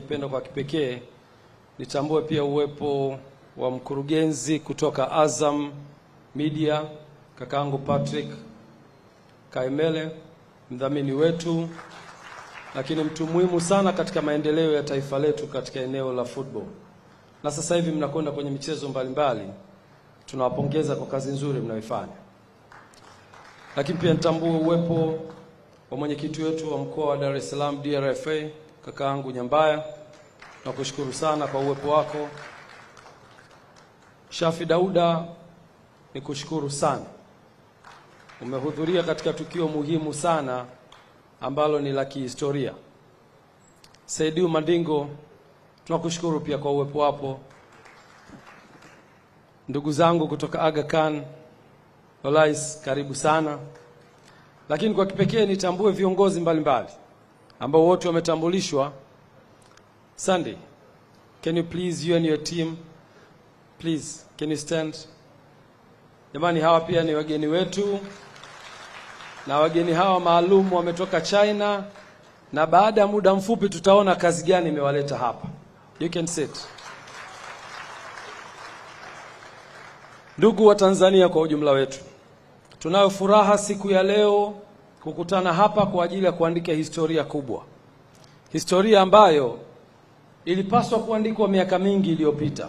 ningependa kwa kipekee nitambue pia uwepo wa mkurugenzi kutoka Azam Media, kakaangu Patrick Kaimele, mdhamini wetu, lakini mtu muhimu sana katika maendeleo ya taifa letu katika eneo la football. Na sasa hivi mnakwenda kwenye michezo mbalimbali. Tunawapongeza kwa kazi nzuri mnayoifanya. Lakini pia nitambue uwepo wa mwenyekiti wetu wa mkoa wa Dar es Salaam DRFA, kakaangu Nyambaya. Nakushukuru sana kwa uwepo wako. Shafi Dauda, nikushukuru sana. Umehudhuria katika tukio muhimu sana ambalo ni la kihistoria. Saidiu Mandingo, tunakushukuru pia kwa uwepo wapo. Ndugu zangu kutoka Aga Khan, Olais, karibu sana. Lakini kwa kipekee nitambue viongozi mbalimbali ambao wote wametambulishwa. Sunday, can you please, you and your team, please, can you stand? Jamani, hawa pia ni wageni wetu, na wageni hawa maalum wametoka China, na baada ya muda mfupi tutaona kazi gani imewaleta hapa. You can sit. Ndugu wa Tanzania kwa ujumla wetu, tunayo furaha siku ya leo kukutana hapa kwa ajili ya kuandika historia kubwa. Historia ambayo ilipaswa kuandikwa miaka mingi iliyopita.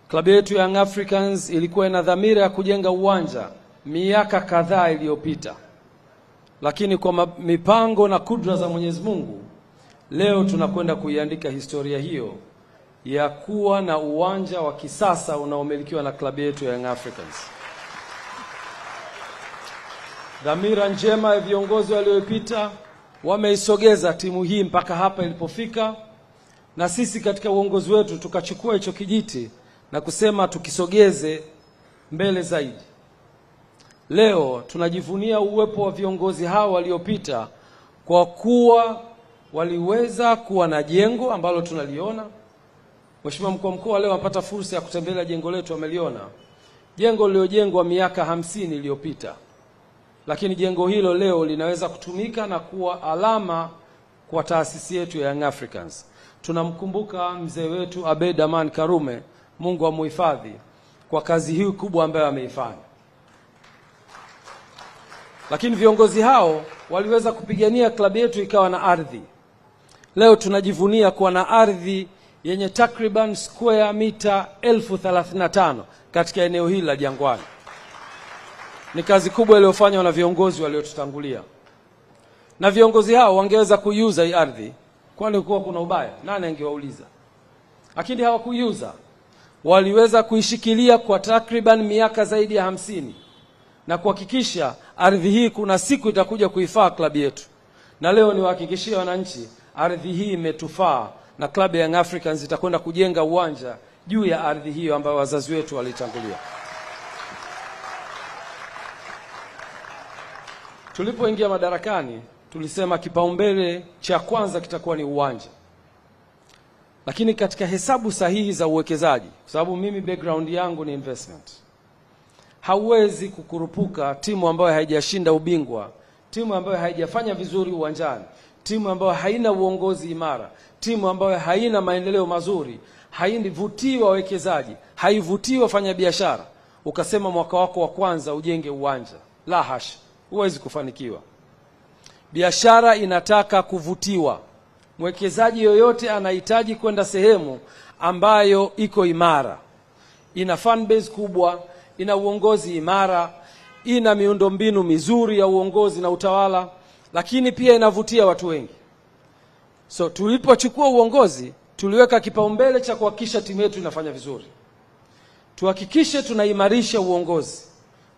Klabu yetu Young Africans ilikuwa ina dhamira ya kujenga uwanja miaka kadhaa iliyopita. Lakini kwa mipango na kudra za Mwenyezi Mungu, leo tunakwenda kuiandika historia hiyo ya kuwa na uwanja wa kisasa unaomilikiwa na klabu yetu ya Young Africans. Dhamira njema ya viongozi waliopita wameisogeza timu hii mpaka hapa ilipofika, na sisi katika uongozi wetu tukachukua hicho kijiti na kusema tukisogeze mbele zaidi. Leo tunajivunia uwepo wa viongozi hao waliopita kwa kuwa waliweza kuwa na jengo ambalo tunaliona. Mheshimiwa Mkuu wa Mkoa leo anapata fursa ya kutembelea jengo letu, ameliona. Jengo lililojengwa miaka 50 iliyopita. Lakini jengo hilo leo linaweza kutumika na kuwa alama kwa taasisi yetu ya Young Africans. Tunamkumbuka mzee wetu Abeid Aman Karume, Mungu amuhifadhi, kwa kazi hii kubwa ambayo ameifanya. Lakini viongozi hao waliweza kupigania klabu yetu ikawa na ardhi. Leo tunajivunia kuwa na ardhi yenye takriban square mita 1035 katika eneo hili la Jangwani. Ni kazi kubwa iliyofanywa na viongozi waliotutangulia. Na viongozi hao wangeweza kuiuza hii ardhi, kwani kuwa kuna ubaya, nani angewauliza? Lakini hawakuiuza. Waliweza kuishikilia kwa takriban miaka zaidi ya 50 na kuhakikisha ardhi hii kuna siku itakuja kuifaa klabu yetu. Na leo niwahakikishie wananchi, ardhi hii imetufaa na klabu ya Young Africans itakwenda kujenga uwanja juu ya ardhi hiyo ambayo wazazi wetu walitangulia. Tulipoingia madarakani, tulisema kipaumbele cha kwanza kitakuwa ni uwanja. Lakini katika hesabu sahihi za uwekezaji, kwa sababu mimi background yangu ni investment, hauwezi kukurupuka timu ambayo haijashinda ubingwa, timu ambayo haijafanya vizuri uwanjani, timu ambayo haina uongozi imara, timu ambayo haina maendeleo mazuri, haivutii wawekezaji, haivutii wafanyabiashara, ukasema mwaka wako wa kwanza ujenge uwanja. La hasha, huwezi kufanikiwa. Biashara inataka kuvutiwa. Mwekezaji yoyote anahitaji kwenda sehemu ambayo iko imara, ina fan base kubwa, ina uongozi imara, ina miundombinu mizuri ya uongozi na utawala, lakini pia inavutia watu wengi. So tulipochukua uongozi, tuliweka kipaumbele cha kuhakikisha timu yetu inafanya vizuri. Tuhakikishe tunaimarisha uongozi.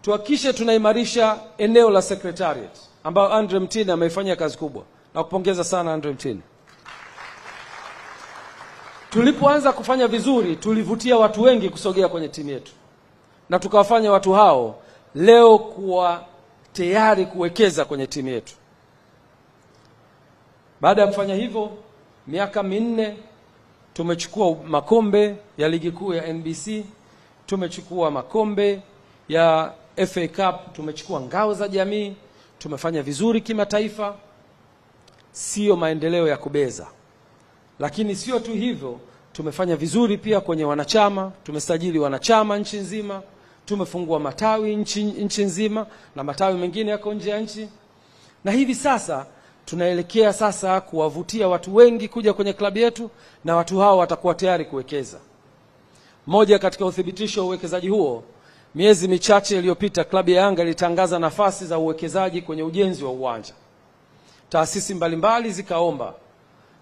Tuhakikishe tunaimarisha eneo la secretariat ambao Andre Mtini ameifanyia kazi kubwa. Na kupongeza sana Andre Mtini. Tulipoanza kufanya vizuri, tulivutia watu wengi kusogea kwenye timu yetu. Na tukawafanya watu hao leo kuwa tayari kuwekeza kwenye timu yetu. Baada ya kufanya hivyo, miaka 4 tumechukua makombe ya ligi kuu ya NBC, tumechukua makombe ya FA Cup, tumechukua ngao za jamii, tumefanya vizuri kimataifa. Sio maendeleo ya kubeza. Lakini sio tu hivyo, tumefanya vizuri pia kwenye wanachama, tumesajili wanachama nchi nzima, tumefungua matawi nchi nzima na matawi mengine yako nje ya nchi. Na hivi sasa tunaelekea sasa kuwavutia watu wengi kuja kwenye klabu yetu, na watu hao watakuwa tayari kuwekeza. Moja katika uthibitisho wa uwekezaji huo, miezi michache iliyopita klabu ya Yanga ilitangaza nafasi za uwekezaji kwenye ujenzi wa uwanja. Taasisi mbalimbali zikaomba,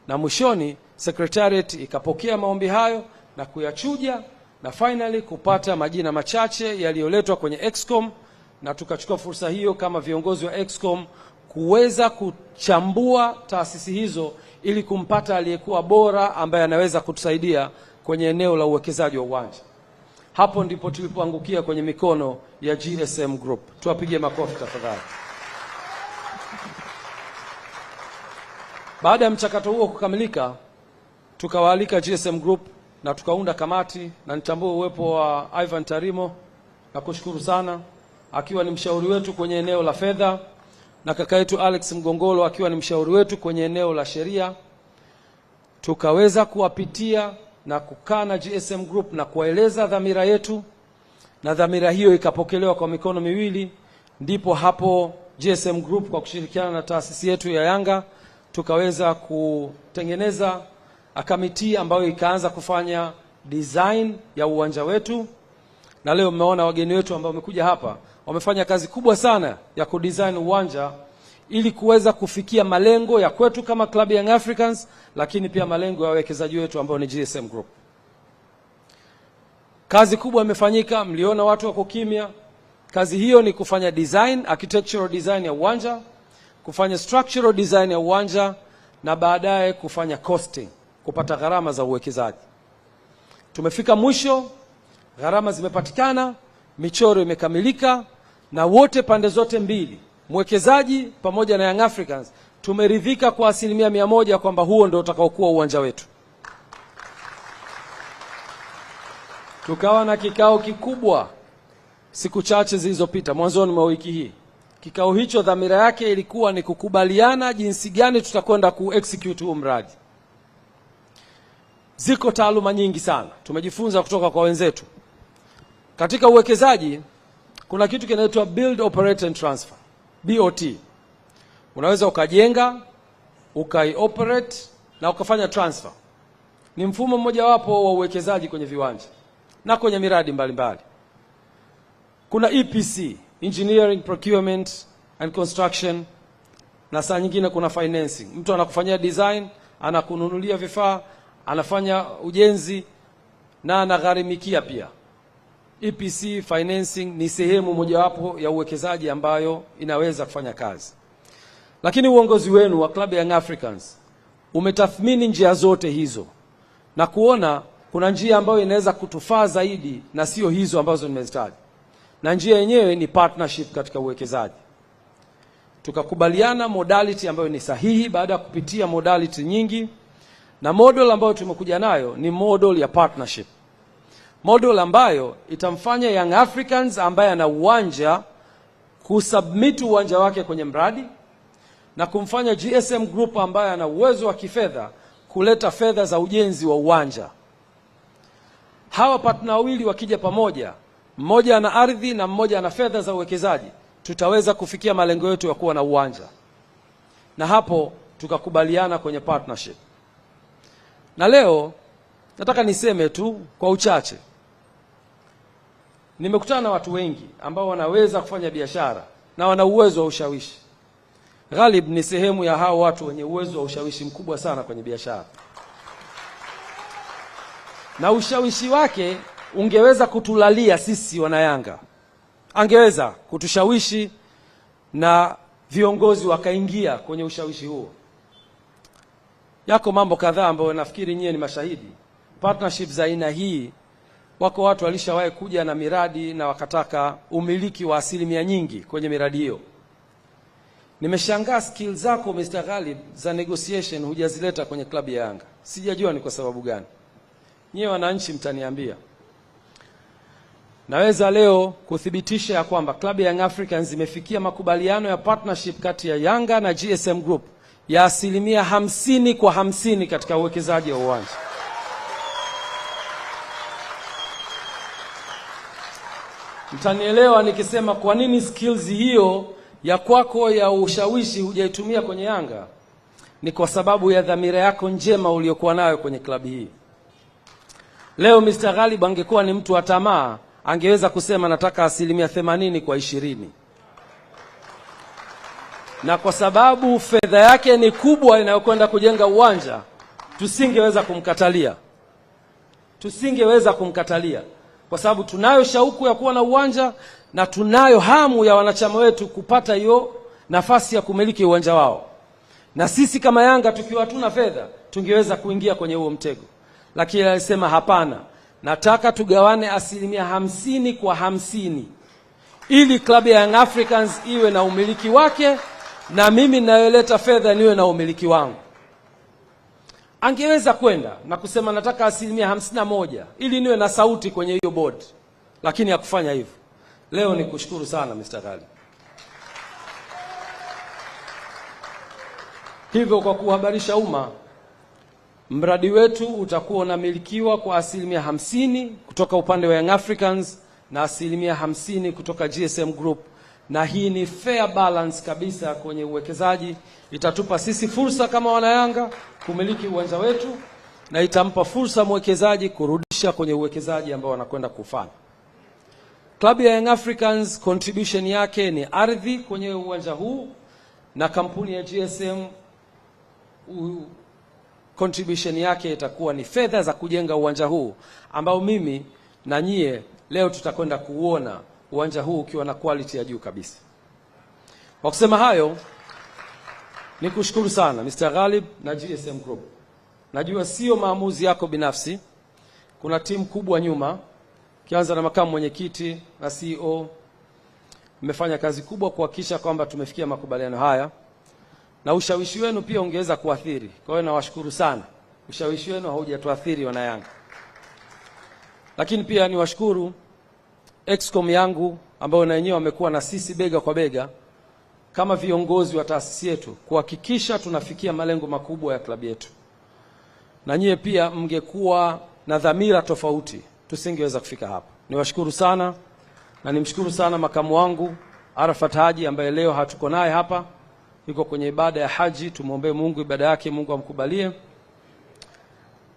na mwishoni secretariat ikapokea maombi hayo na kuyachuja, na finally kupata majina machache yaliyoletwa kwenye Excom, na tukachukua fursa hiyo kama viongozi wa Excom kuweza kuchambua taasisi hizo ili kumpata aliyekuwa bora ambaye anaweza kutusaidia kwenye eneo la uwekezaji wa uwanja. Hapo ndipo tulipoangukia kwenye mikono ya GSM Group. Tuwapige makofi tafadhali. Baada ya mchakato huo kukamilika, tukawaalika GSM Group na tukaunda kamati, na nitambue uwepo wa Ivan Tarimo, na kushukuru sana, akiwa ni mshauri wetu kwenye eneo la fedha, na kaka yetu Alex Mgongolo akiwa ni mshauri wetu kwenye eneo la sheria. Tukaweza kuwapitia na kukaa na GSM Group na kuwaeleza dhamira yetu, na dhamira hiyo ikapokelewa kwa mikono miwili. Ndipo hapo GSM Group kwa kushirikiana na taasisi yetu ya Yanga tukaweza kutengeneza kamiti ambayo ikaanza kufanya design ya uwanja wetu, na leo mmeona wageni wetu ambao wamekuja hapa wamefanya kazi kubwa sana ya kudesign uwanja ili kuweza kufikia malengo ya kwetu kama Club Young Africans, lakini pia malengo ya wawekezaji wetu ambao ni GSM Group. Kazi kubwa imefanyika, mliona watu wako kimya. Kazi hiyo ni kufanya design, architectural design ya uwanja, kufanya structural design ya uwanja, na baadaye kufanya costing, kupata gharama za uwekezaji. Tumefika mwisho, gharama zimepatikana, michoro imekamilika, na wote pande zote mbili, mwekezaji pamoja na Young Africans, tumeridhika kwa 100% kwamba huo ndio utakaokuwa uwanja wetu. Tukawa na kikao kikubwa siku chache zilizopita, mwanzoni mwa wiki hii. Kikao hicho dhamira yake ilikuwa ni kukubaliana jinsi gani tutakwenda ku-execute huu mradi. Ziko taaluma nyingi sana tumejifunza kutoka kwa wenzetu. Katika uwekezaji kuna kitu kinaitwa build, operate and transfer, BOT. Unaweza ukajenga, ukai-operate na ukafanya transfer. Ni mfumo mmoja wapo wa uwekezaji kwenye viwanja na kwenye miradi mbalimbali. Kuna EPC, engineering, procurement and construction, na saa nyingine kuna financing. Mtu anakufanyia design, anakununulia vifaa, anafanya ujenzi na anagharimikia pia. EPC financing ni sehemu mojawapo ya uwekezaji ambayo inaweza kufanya kazi. Lakini uongozi wenu wa Club Young Africans umetathmini njia zote hizo na kuona kuna njia ambayo inaweza kutufaa zaidi na sio hizo ambazo nimezitaja. Na njia yenyewe ni partnership katika uwekezaji. Tukakubaliana modality ambayo ni sahihi baada ya kupitia modality nyingi, na model ambayo tumekuja nayo ni model ya partnership. Model ambayo itamfanya Young Africans ambaye ana uwanja kusubmit uwanja wake kwenye mradi, na kumfanya GSM Group ambaye ana uwezo wa kifedha kuleta fedha za ujenzi wa uwanja. Hawa partner wawili wakija pamoja, mmoja ana ardhi na mmoja ana fedha za uwekezaji, tutaweza kufikia malengo yetu ya kuwa na uwanja. Na hapo tukakubaliana kwenye partnership. Na leo nataka niseme tu kwa uchache, nimekutana na watu wengi ambao wanaweza kufanya biashara na wana uwezo wa ushawishi. Ghalib ni sehemu ya hao watu wenye uwezo wa ushawishi mkubwa sana kwenye biashara, na ushawishi wake ungeweza kutulalia sisi wanayanga. Angeweza kutushawishi na viongozi wakaingia kwenye ushawishi huo. Yako mambo kadhaa ambayo nafikiri nyie ni mashahidi. Partnership za aina hii, wako watu walishawahi kuja na miradi na wakataka umiliki wa 1% nyingi kwenye miradi hiyo. Nimeshangaa skill zako Mr. Ghalib za negotiation hujazileta kwenye klabu ya Yanga. Sijajua ni kwa sababu gani. Nyie wananchi mtaniambia. Naweza leo kuthibitisha ya kwamba klabu ya Young Africans imefikia makubaliano ya partnership kati ya Yanga na GSM Group ya 50% katika uwekezaji wa uwanja. Mtanielewa nikisema kwa nini skills hiyo ya kwako ya ushawishi hujaitumia kwenye Yanga. Ni kwa sababu ya dhamira yako njema uliyokuwa nayo kwenye klabu hii. Leo Mr. Ghalib angekuwa ni mtu wa tamaa, angeweza kusema nataka 80% kwa 20. Na kwa sababu fedha yake ni kubwa inayokwenda kujenga uwanja, tusingeweza kumkatalia. Kwa sababu tunayo shauku ya kuwa na uwanja na tunayo hamu ya wanachama wetu kupata hiyo nafasi ya kumiliki uwanja wao. Na sisi kama Yanga tukiwa hatuna fedha, tungeweza kuingia kwenye huo mtego. Lakini alisema hapana, nataka tugawane 50% kwa 50. Ili klabu ya Young Africans iwe na umiliki wake na mimi ninayoleta fedha niwe na umiliki wangu. Angeweza kwenda na kusema nataka 51% ili niwe na sauti kwenye hiyo board. Lakini hakufanya hivyo. Leo ni kushukuru sana Mr. Ghalib. Hivyo kwa kuhabarisha umma, mradi wetu utakuwa unamilikiwa kwa 50% kutoka upande wa Young Africans na 50% kutoka GSM Group, na hii ni fair balance kabisa kwenye uwekezaji. Itatupa sisi fursa kama wanayanga kumiliki uwanja wetu na itampa fursa mwekezaji kurudisha kwenye uwekezaji ambao wanakwenda kufanya. Klabu ya Young Africans contribution yake ni ardhi kwenye uwanja huu, na kampuni ya GSM contribution yake itakuwa ni fedha za kujenga uwanja huu ambao mimi na nyie leo tutakwenda kuona uwanja huu ukiwa na quality ya juu kabisa. Kwa kusema hayo, nikushukuru sana Mr. Ghalib na GSM Group. Najua sio maamuzi yako binafsi. Kuna timu kubwa nyuma, kianza na makamu mwenyekiti na CEO. Mmefanya kazi kubwa kuhakikisha kwamba tumefikia makubaliano haya. Na ushawishi wenu pia ungeweza kuathiri. Kwa hiyo nawashukuru sana. Ushawishi wenu haujatuathiri wana Yanga. Lakini pia niwashukuru Excom yangu ambao na wenyewe wamekuwa na sisi bega kwa bega kama viongozi wa taasisi yetu kuhakikisha tunafikia malengo makubwa ya klabu yetu. Na nyie pia mngekuwa na dhamira tofauti, tusingeweza kufika hapa. Niwashukuru sana na nimshukuru sana makamu wangu Arafat Haji ambaye leo hatuko naye hapa. Yuko kwenye ibada ya haji, tumuombe Mungu ibada yake Mungu amkubalie.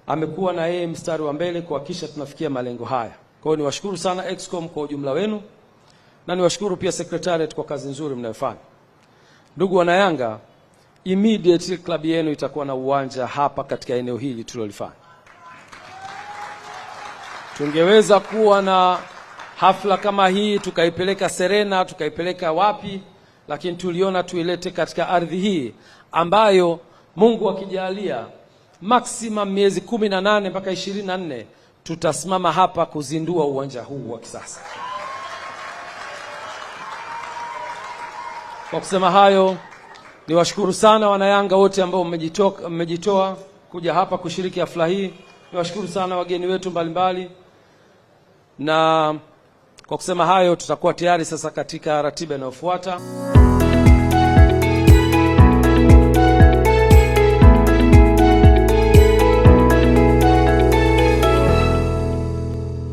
Amekuwa na yeye mstari wa mbele kuhakikisha tunafikia malengo haya. Kwa hiyo niwashukuru sana Excom kwa ujumla wenu na niwashukuru pia secretariat kwa kazi nzuri mnayofanya. Ndugu wana Yanga, immediately klabu yenu itakuwa na uwanja hapa katika eneo hili tulilofanya. Tungeweza kuwa na hafla kama hii tukaipeleka Serena, tukaipeleka wapi, lakini tuliona tuilete katika ardhi hii ambayo Mungu akijalia maximum miezi 18 mpaka 24 tutasimama hapa kuzindua uwanja huu wa kisasa. Kwa kusema hayo, niwashukuru sana wanayanga wote ambao mmejitoa kuja hapa kushiriki hafla hii. Niwashukuru sana wageni wetu mbalimbali. Na kwa kusema hayo, tutakuwa tayari sasa katika ratiba inayofuata.